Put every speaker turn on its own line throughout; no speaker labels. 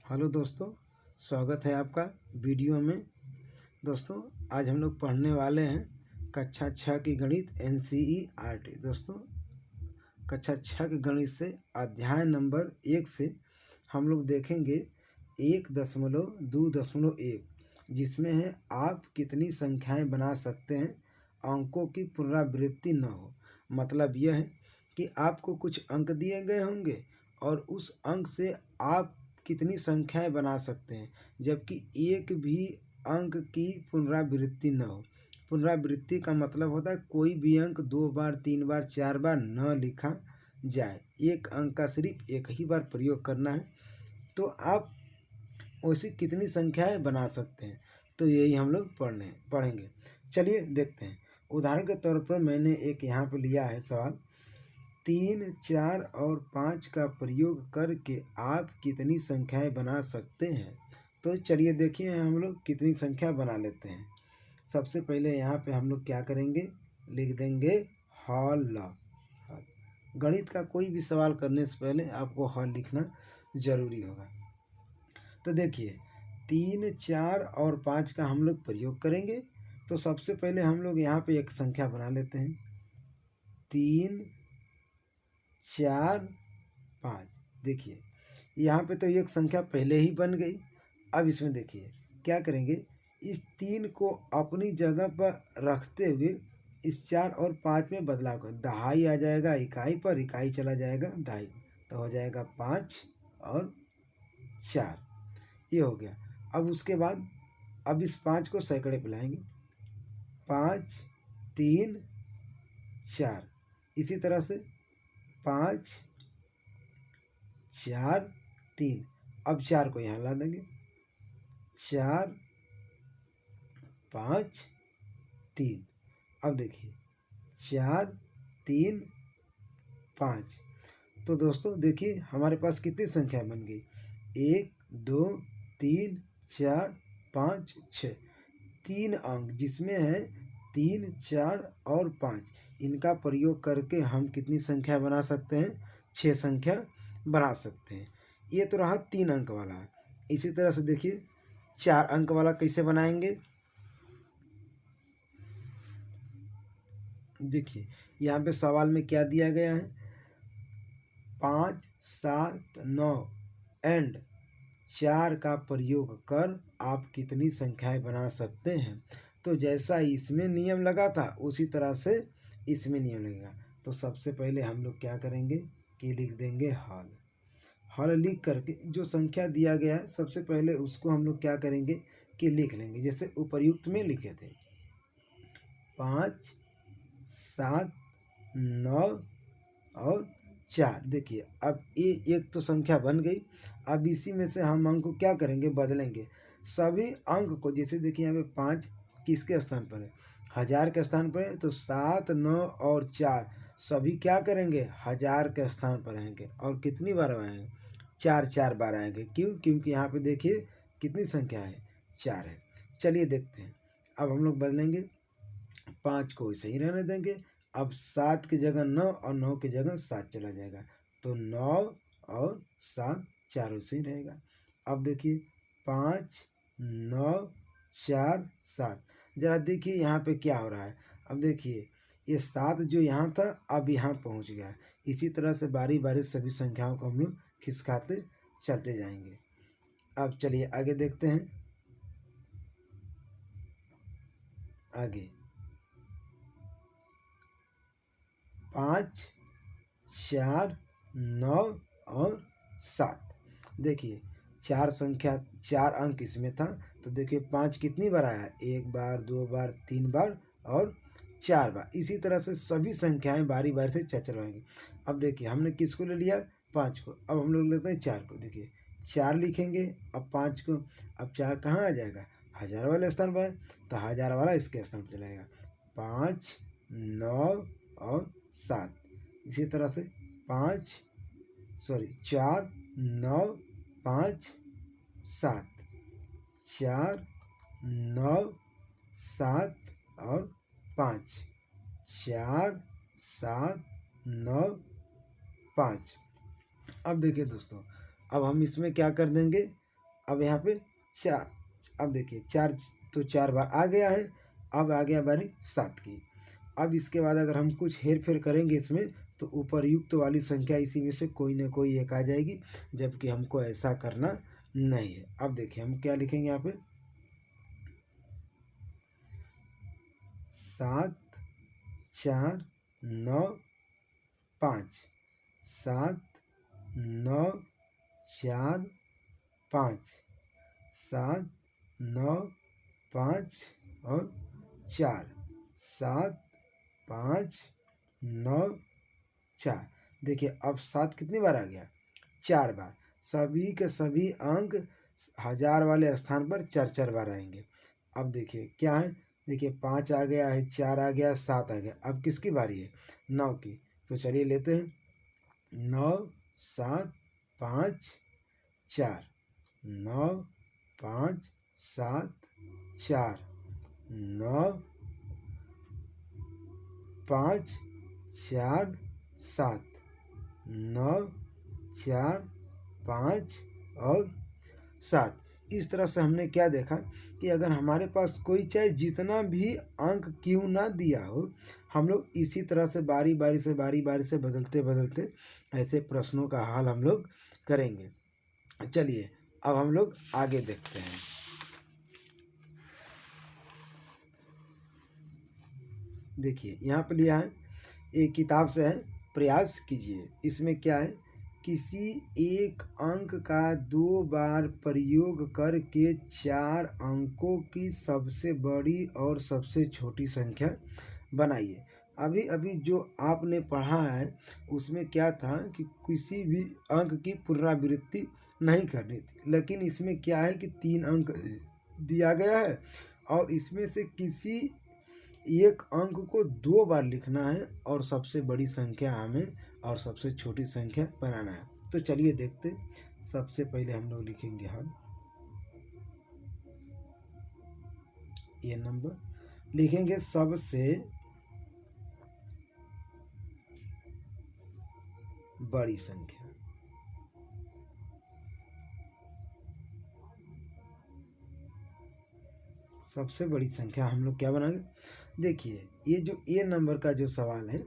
Hello दोस्तों, स्वागत है आपका वीडियो में। दोस्तों, आज हम लोग पढ़ने वाले हैं कक्षा 6 की गणित NCERT। दोस्तों, कक्षा 6 के गणित से अध्याय नंबर 1 से हम लोग देखेंगे 1.2.1, जिसमें है आप कितनी संख्याएं बना सकते हैं अंकों की पुनरावृत्ति न हो। मतलब यह है कि आपको कुछ अंक दिए गए होंगे और उस अंक से आप कितनी संख्याएं बना सकते हैं, जबकि एक भी अंक की पुनरावृत्ति न हो। पुनरावृत्ति का मतलब होता है कोई भी अंक 2 बार, 3 बार, 4 बार न लिखा जाए। एक अंक का सिर्फ एक ही बार प्रयोग करना है। तो आप वैसी कितनी संख्याएं बना सकते हैं, तो यही हम लोग पढ़ेंगे। चलिए देखते हैं। उदाहरण के तौर पर मैंने एक यहाँ पर लिया है सवाल, 3, 4 और 5 का प्रयोग करके आप कितनी संख्याएं बना सकते हैं। तो चलिए देखिए हम लोग कितनी संख्या बना लेते हैं। सबसे पहले यहाँ पे हम लोग क्या करेंगे, लिख देंगे हल। गणित का कोई भी सवाल करने से पहले आपको हल लिखना जरूरी होगा। तो देखिए 3, 4 और 5 का हम लोग प्रयोग करेंगे। तो सबसे पहले हम लोग यहाँ पे एक संख्या बना लेते हैं, 3, 4, 5। देखिए यहाँ पे तो एक संख्या पहले ही बन गई। अब इसमें देखिए क्या करेंगे, इस 3 को अपनी जगह पर रखते हुए इस 4 और 5 में बदलाव कर, दहाई आ जाएगा इकाई पर, इकाई चला जाएगा दहाई, तो हो जाएगा 5 और 4। ये हो गया। अब उसके बाद अब इस 5 को सैकड़े पे लाएंगे, 5, 3, 4। इसी तरह से 5, 4, 3। अब 4 को यहाँ ला देंगे, 4, 5, 3। अब देखिए 4, 3, 5। तो दोस्तों देखिए हमारे पास कितनी संख्या बन गई, 1, 2, 3, 4, 5, 6। 3 अंक जिसमें है 3, 4 और 5, इनका प्रयोग करके हम कितनी संख्या बना सकते हैं, 6 संख्या बना सकते हैं। ये तो रहा 3 अंक वाला। इसी तरह से देखिए 4 अंक वाला कैसे बनाएंगे। देखिए यहाँ पे सवाल में क्या दिया गया है, 5, 7, 9 एंड 4 का प्रयोग कर आप कितनी संख्याएं बना सकते हैं। तो जैसा इसमें नियम लगा था उसी तरह से इसमें नियम लगेगा। तो सबसे पहले हम लोग क्या करेंगे कि लिख देंगे हल। हल लिख करके जो संख्या दिया गया है सबसे पहले उसको हम लोग क्या करेंगे कि लिख लेंगे, जैसे उपर्युक्त में लिखे थे, 5, 7, 9 और 4। देखिए अब ये एक तो संख्या बन गई। अब इसी में से हम अंक को क्या करेंगे, बदलेंगे। सभी अंक को, जैसे देखिए यहाँ पे 5 किसके स्थान पर है, 1000 के स्थान पर है, तो 7, 9 और 4 सभी क्या करेंगे, 1000 के स्थान पर आएंगे। और कितनी बार आएंगे, 4 बार आएंगे। क्यों, क्योंकि यहाँ पे देखिए कितनी संख्या है, 4 है। चलिए देखते हैं। अब हम लोग बदलेंगे, 5 को वैसे ही रहने देंगे। अब 7 की जगह 9 और 9 की जगह 7 चला जाएगा, तो 9 और 7 चारों से ही रहेगा। अब देखिए 5, 9, 4, 7। जरा देखिए यहाँ पे क्या हो रहा है। अब देखिए ये 7 जो यहाँ था अब यहाँ पहुँच गया। इसी तरह से बारी बारी सभी संख्याओं को हम लोग खिसकाते चलते जाएंगे। अब चलिए आगे देखते हैं। आगे 5, 4, 9 और 7। देखिए 4 संख्या, 4 अंक इसमें था। तो देखिए 5 कितनी बार आया, 1 बार, 2 बार, 3 बार और 4 बार। इसी तरह से सभी संख्याएं बारी बारी से चलवाएंगे। अब देखिए हमने किसको ले लिया, 5 को। अब हम लोग लेते हैं 4 को। देखिए 4 लिखेंगे, अब 5 को। अब 4 कहाँ आ जाएगा, 1000 वाले स्थान पर, तो 1000 वाला इसके स्थान पर चलाएगा, 5, 9 और 7। इसी तरह से 4, 9, 5, 7, 4, 9, 7 और 5, 4, 7, 9, 5। अब देखिए दोस्तों, अब हम इसमें क्या कर देंगे, अब यहाँ पे 4, अब देखिए 4 तो 4 बार आ गया है। अब आ गया बारी 7 की। अब इसके बाद अगर हम कुछ हेर फेर करेंगे इसमें तो उपर्युक्त वाली संख्या इसी में से कोई ना कोई एक आ जाएगी, जबकि हमको ऐसा करना नहीं है। अब देखिए हम क्या लिखेंगे यहाँ पे 7 4 9 5, 7 9 4 5, 7 9 5 और 4, 7 5 9 4। देखिए अब 7 कितनी बार आ गया? 4 बार। सभी के सभी अंक 1000 वाले स्थान पर 4 बार आएंगे। अब देखिए क्या है, देखिए 5 आ गया है, 4 आ गया, 7 आ गया। अब किसकी बारी है? 9 की। तो चलिए लेते हैं 9 7 5 4, 9 5 7 4, 9 5 4 7, 9 4 5 और 7। इस तरह से हमने क्या देखा कि अगर हमारे पास कोई चाहे जितना भी अंक क्यों ना दिया हो, हम लोग इसी तरह से बारी बारी से बदलते बदलते ऐसे प्रश्नों का हल हम लोग करेंगे। चलिए अब हम लोग आगे देखते हैं। देखिए यहाँ पर लिया है, एक किताब से है, प्रयास कीजिए। इसमें क्या है, किसी एक अंक का 2 बार प्रयोग करके 4 अंकों की सबसे बड़ी और सबसे छोटी संख्या बनाइए। अभी अभी जो आपने पढ़ा है उसमें क्या था कि किसी भी अंक की पुनरावृत्ति नहीं करनी थी, लेकिन इसमें क्या है कि 3 अंक दिया गया है और इसमें से किसी एक अंक को 2 बार लिखना है और सबसे बड़ी संख्या हमें और सबसे छोटी संख्या बनाना है। तो चलिए देखते। सबसे पहले हम लोग लिखेंगे हम ये नंबर, लिखेंगे सबसे बड़ी संख्या। सबसे बड़ी संख्या हम लोग क्या बनाएंगे? देखिए ये जो ए नंबर का जो सवाल है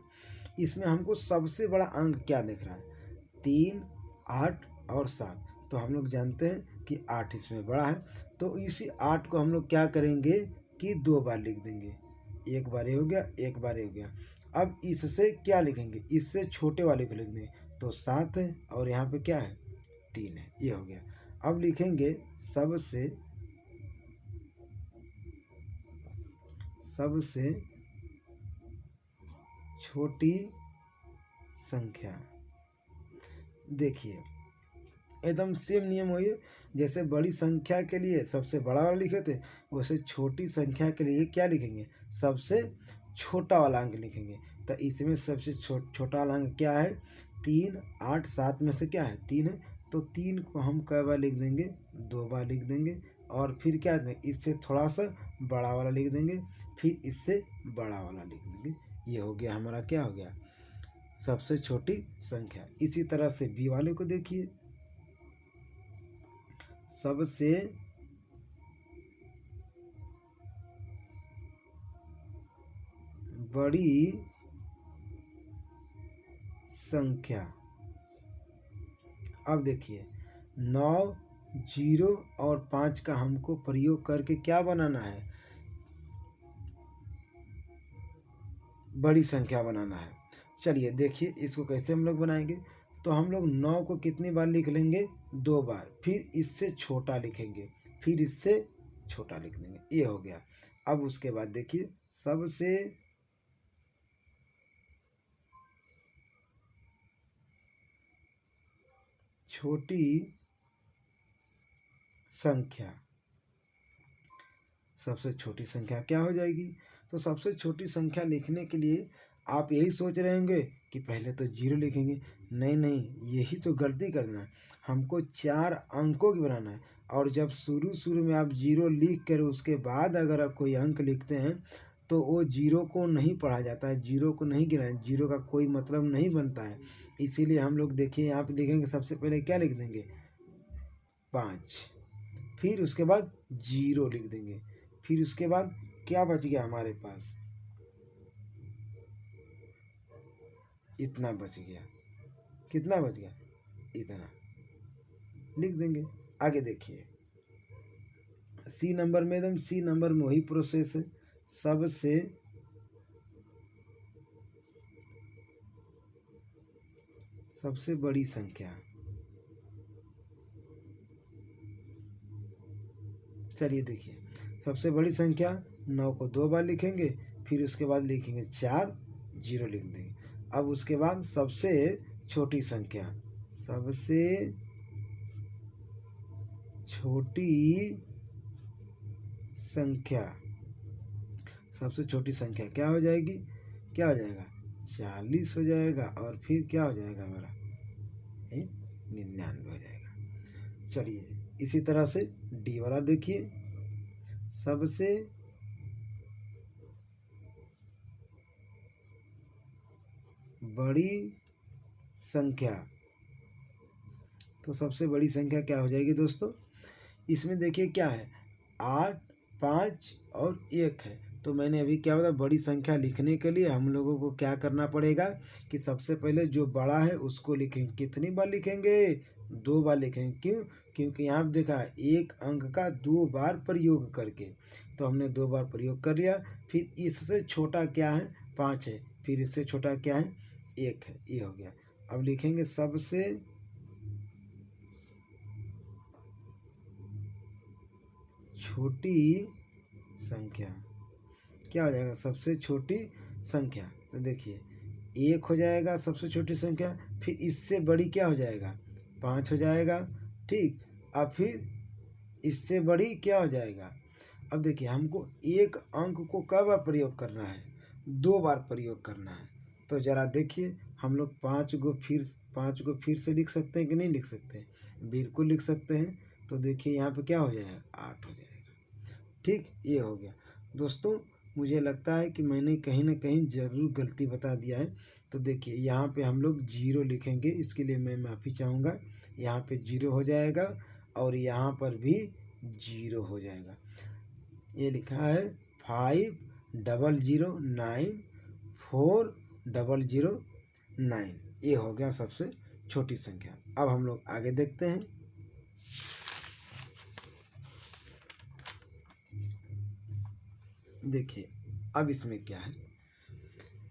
इसमें हमको सबसे बड़ा अंक क्या दिख रहा है? 3 8 और 7। तो हम लोग जानते हैं कि 8 इसमें बड़ा है, तो इसी 8 को हम लोग क्या करेंगे कि 2 बार लिख देंगे। एक बार ये हो गया, एक बार ये हो गया। अब इससे क्या लिखेंगे? इससे छोटे वाले को लिख देंगे। तो 7 है और यहाँ पे क्या है? 3 है। ये हो गया। अब लिखेंगे सबसे छोटी संख्या। देखिए एकदम सेम नियम वही है, जैसे बड़ी संख्या के लिए सबसे बड़ा वाला लिखे थे, वैसे छोटी संख्या के लिए क्या लिखेंगे? सबसे छोटा वाला अंक लिखेंगे। तो इसमें सबसे छोटा वाला अंक क्या है? 3 8 7 में से क्या है? 3 है। तो 3 को हम कै बार लिख देंगे? 2 बार लिख देंगे। और फिर क्या करेंगे? इससे थोड़ा सा बड़ा वाला लिख देंगे, फिर इससे बड़ा वाला लिख देंगे। ये हो गया हमारा, क्या हो गया? सबसे छोटी संख्या। इसी तरह से बी वाले को देखिए, सबसे बड़ी संख्या। अब देखिए 9 0 और 5 का हमको प्रयोग करके क्या बनाना है? बड़ी संख्या बनाना है। चलिए देखिए इसको कैसे हम लोग बनाएंगे। तो हम लोग 9 को कितनी बार लिख लेंगे? 2 बार। फिर इससे छोटा लिखेंगे, फिर इससे छोटा लिख देंगे। ये हो गया। अब उसके बाद देखिए सबसे छोटी संख्या। सबसे छोटी संख्या क्या हो जाएगी? तो सबसे छोटी संख्या लिखने के लिए आप यही सोच रहे होंगे कि पहले तो 0 लिखेंगे। नहीं, यही तो गलती करना है। हमको 4 अंकों की बनाना है, और जब शुरू में आप 0 लिख कर उसके बाद अगर आप कोई अंक लिखते हैं तो वो 0 को नहीं पढ़ा जाता है, 0 को नहीं गिना, 0 का कोई मतलब नहीं बनता है। इसीलिए हम लोग देखिए यहाँ पे लिखेंगे, सबसे पहले क्या लिख देंगे? 5। फिर उसके बाद 0 लिख देंगे। फिर उसके बाद क्या बच गया हमारे पास, इतना बच गया। कितना बच गया, इतना लिख देंगे। आगे देखिए सी नंबर में, एकदम सी नंबर में वही प्रोसेस है। सबसे बड़ी संख्या, चलिए देखिए, सबसे बड़ी संख्या 9 को 2 बार लिखेंगे, फिर उसके बाद लिखेंगे 4, 0 लिख देंगे। अब उसके बाद सबसे छोटी संख्या, सबसे छोटी संख्या, सबसे छोटी संख्या क्या हो जाएगी, क्या हो जाएगा, 40 हो जाएगा। और फिर क्या हो जाएगा हमारा, 99 हो जाएगा। चलिए इसी तरह से डी वाला देखिए, सबसे बड़ी संख्या, तो सबसे बड़ी संख्या क्या हो जाएगी दोस्तों, इसमें देखिए क्या है, 8, 5 और 1 है। तो मैंने अभी क्या बताया, बड़ी संख्या लिखने के लिए हम लोगों को क्या करना पड़ेगा कि सबसे पहले जो बड़ा है उसको लिखेंगे। कितनी बार लिखेंगे, 2 बार लिखेंगे। क्यों, क्योंकि यहाँ पे देखा एक अंक का 2 बार प्रयोग करके, तो हमने 2 बार प्रयोग कर लिया। फिर इससे छोटा क्या है, 5 है। फिर इससे छोटा क्या है, 1 है। ये हो गया। अब लिखेंगे सबसे छोटी संख्या, क्या हो जाएगा, सबसे छोटी संख्या। तो देखिए 1 हो जाएगा सबसे छोटी संख्या, फिर इससे बड़ी क्या हो जाएगा, 5 हो जाएगा। ठीक, अब फिर इससे बड़ी क्या हो जाएगा। अब देखिए हमको एक अंक को कब बार प्रयोग करना है, 2 बार प्रयोग करना है। तो ज़रा देखिए हम लोग 5 को फिर से लिख सकते हैं कि नहीं लिख सकते, बिल्कुल लिख सकते हैं। तो देखिए यहाँ पे क्या हो जाएगा, 8 हो जाएगा। ठीक, ये हो गया। दोस्तों मुझे लगता है कि मैंने कहीं ना कहीं ज़रूर गलती बता दिया है। तो देखिए यहाँ पे हम लोग 0 लिखेंगे, इसके लिए मैं माफ़ी चाहूँगा। यहाँ पे 0 हो जाएगा और यहाँ पर भी 0 हो जाएगा। ये लिखा है 50094009, ये हो गया सबसे छोटी संख्या। अब हम लोग आगे देखते हैं। देखिए अब इसमें क्या है,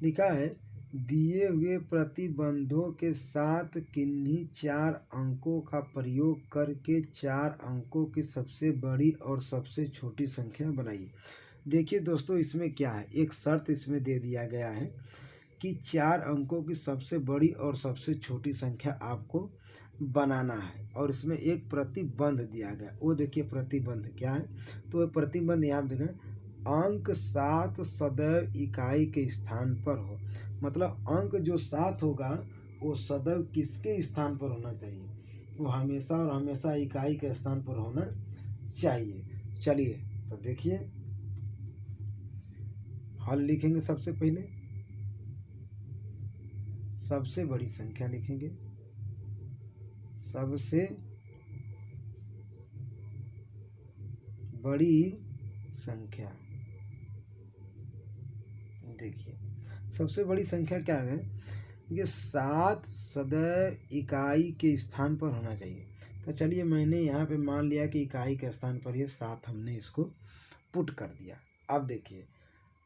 लिखा है दिए हुए प्रतिबंधों के साथ किन्हीं 4 अंकों का प्रयोग करके 4 अंकों की सबसे बड़ी और सबसे छोटी संख्या बनाइए। देखिए दोस्तों इसमें क्या है, एक शर्त इसमें दे दिया गया है कि 4 अंकों की सबसे बड़ी और सबसे छोटी संख्या आपको बनाना है, और इसमें एक प्रतिबंध दिया गया। वो देखिए प्रतिबंध क्या है, तो वो प्रतिबंध यहाँ देखें, अंक 7 सदैव इकाई के स्थान पर हो। मतलब अंक जो 7 होगा वो सदैव किसके स्थान पर होना चाहिए, वो हमेशा और हमेशा इकाई के स्थान पर होना चाहिए। चलिए तो देखिए हल लिखेंगे। सबसे पहले सबसे बड़ी संख्या लिखेंगे, सबसे बड़ी संख्या। देखिए सबसे बड़ी संख्या क्या है, ये 7 सदैव इकाई के स्थान पर होना चाहिए। तो चलिए मैंने यहाँ पे मान लिया कि इकाई के स्थान पर ये 7 हमने इसको पुट कर दिया। अब देखिए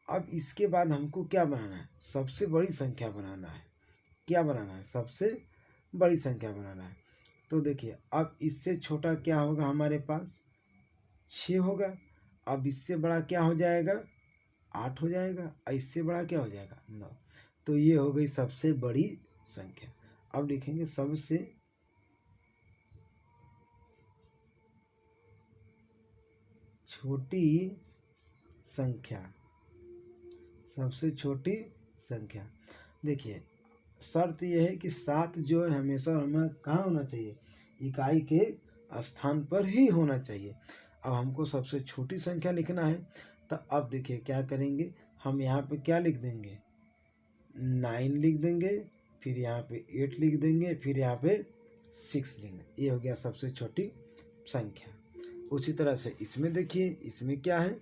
अब इसके बाद हमको क्या बनाना है, सबसे बड़ी संख्या बनाना है। क्या बनाना है, सबसे बड़ी संख्या बनाना है। तो देखिए अब इससे छोटा क्या होगा हमारे पास, 6 होगा। अब इससे बड़ा क्या हो जाएगा, 8 हो जाएगा। और इससे बड़ा क्या हो जाएगा, 9। तो ये हो गई सबसे बड़ी संख्या। अब लिखेंगे सबसे छोटी संख्या, सबसे छोटी संख्या। देखिए शर्त यह है कि 7 जो है हमेशा हमें कहाँ होना चाहिए, इकाई के स्थान पर ही होना चाहिए। अब हमको सबसे छोटी संख्या लिखना है। तो अब देखिए क्या करेंगे, हम यहाँ पे क्या लिख देंगे, 9 लिख देंगे, फिर यहाँ पे 8 लिख देंगे, फिर यहाँ पे 6 लिख देंगे। ये हो गया सबसे छोटी संख्या। उसी तरह से इसमें देखिए, इसमें क्या है,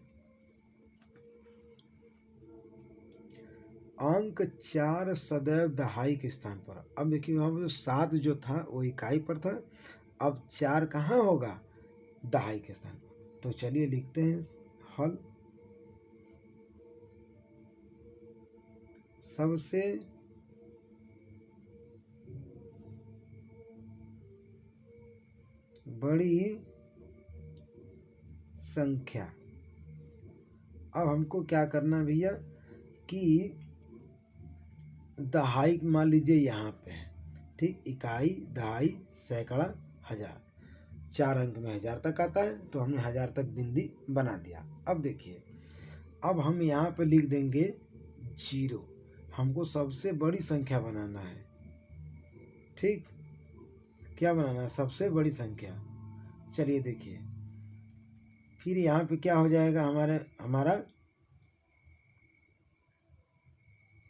अंक 4 सदैव दहाई के स्थान पर। अब देखिए वहाँ पर 7 जो था वो इकाई पर था, अब 4 कहाँ होगा, दहाई के स्थान पर। तो चलिए लिखते हैं हल। सबसे बड़ी संख्या। अब हमको क्या करना भैया कि दहाई मान लीजिए यहाँ पे है, ठीक, इकाई, दहाई, सैकड़ा, हजार, 4 अंक में 1000 तक आता है, तो हमने 1000 तक बिंदी बना दिया। अब देखिए, अब हम यहाँ पे लिख देंगे 0। हमको सबसे बड़ी संख्या बनाना है, ठीक, क्या बनाना है, सबसे बड़ी संख्या। चलिए देखिए, फिर यहाँ पे क्या हो जाएगा, हमारा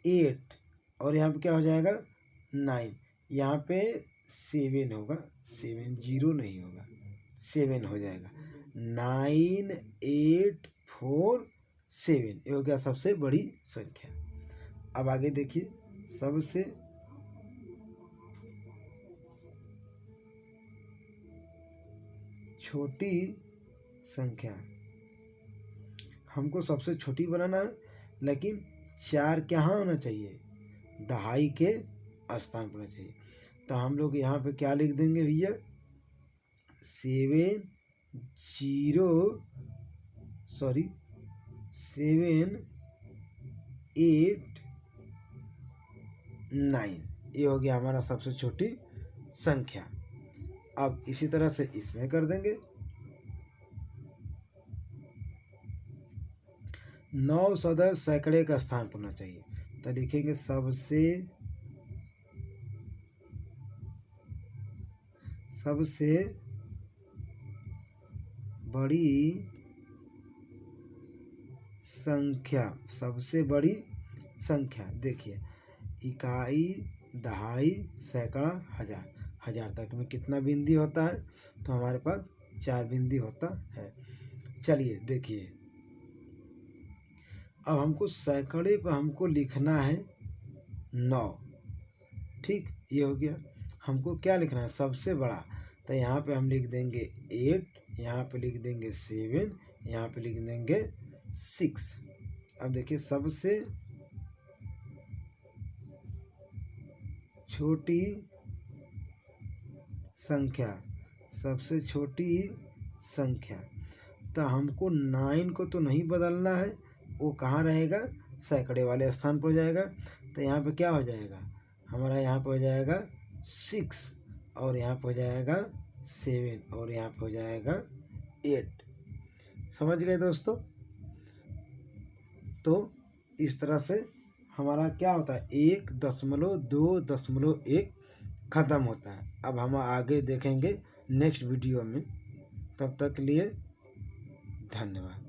8, और यहाँ पे क्या हो जाएगा 9, यहाँ पे 7 होगा, 7 0 नहीं होगा, 7 हो जाएगा, 9 8 4 7, ये हो गया सबसे बड़ी संख्या। अब आगे देखिए, सबसे छोटी संख्या। हमको सबसे छोटी बनाना है, लेकिन 4 कहाँ होना चाहिए, दहाई के स्थान पर होना चाहिए। तो हम लोग यहाँ पे क्या लिख देंगे भैया, 7 8 9, ये हो गया हमारा सबसे छोटी संख्या। अब इसी तरह से इसमें कर देंगे, 9 सदैव सैकड़े का स्थान पर होना चाहिए। तो लिखेंगे सबसे बड़ी संख्या, सबसे बड़ी संख्या। देखिए, इकाई, दहाई, सैकड़ा, हजार, 1000 तक में कितना बिंदी होता है, तो हमारे पास 4 बिंदी होता है। चलिए देखिए, अब हमको सैकड़े पर हमको लिखना है 9, ठीक, ये हो गया। हमको क्या लिखना है, सबसे बड़ा, तो यहाँ पे हम लिख देंगे 8, यहाँ पे लिख देंगे 7, यहाँ पे लिख देंगे 6। अब देखिए, सबसे छोटी संख्या, सबसे छोटी संख्या, तो हमको 9 को तो नहीं बदलना है, वो कहाँ रहेगा, सैकड़े वाले स्थान पर हो जाएगा। तो यहाँ पे क्या हो जाएगा, हमारा यहाँ पे हो जाएगा 6, और यहाँ पे हो जाएगा 7, और यहाँ पे हो जाएगा 8। समझ गए दोस्तों। तो इस तरह से हमारा क्या होता है, 1.2.1 ख़त्म होता है। अब हम आगे देखेंगे नेक्स्ट वीडियो में, तब तक के लिए धन्यवाद।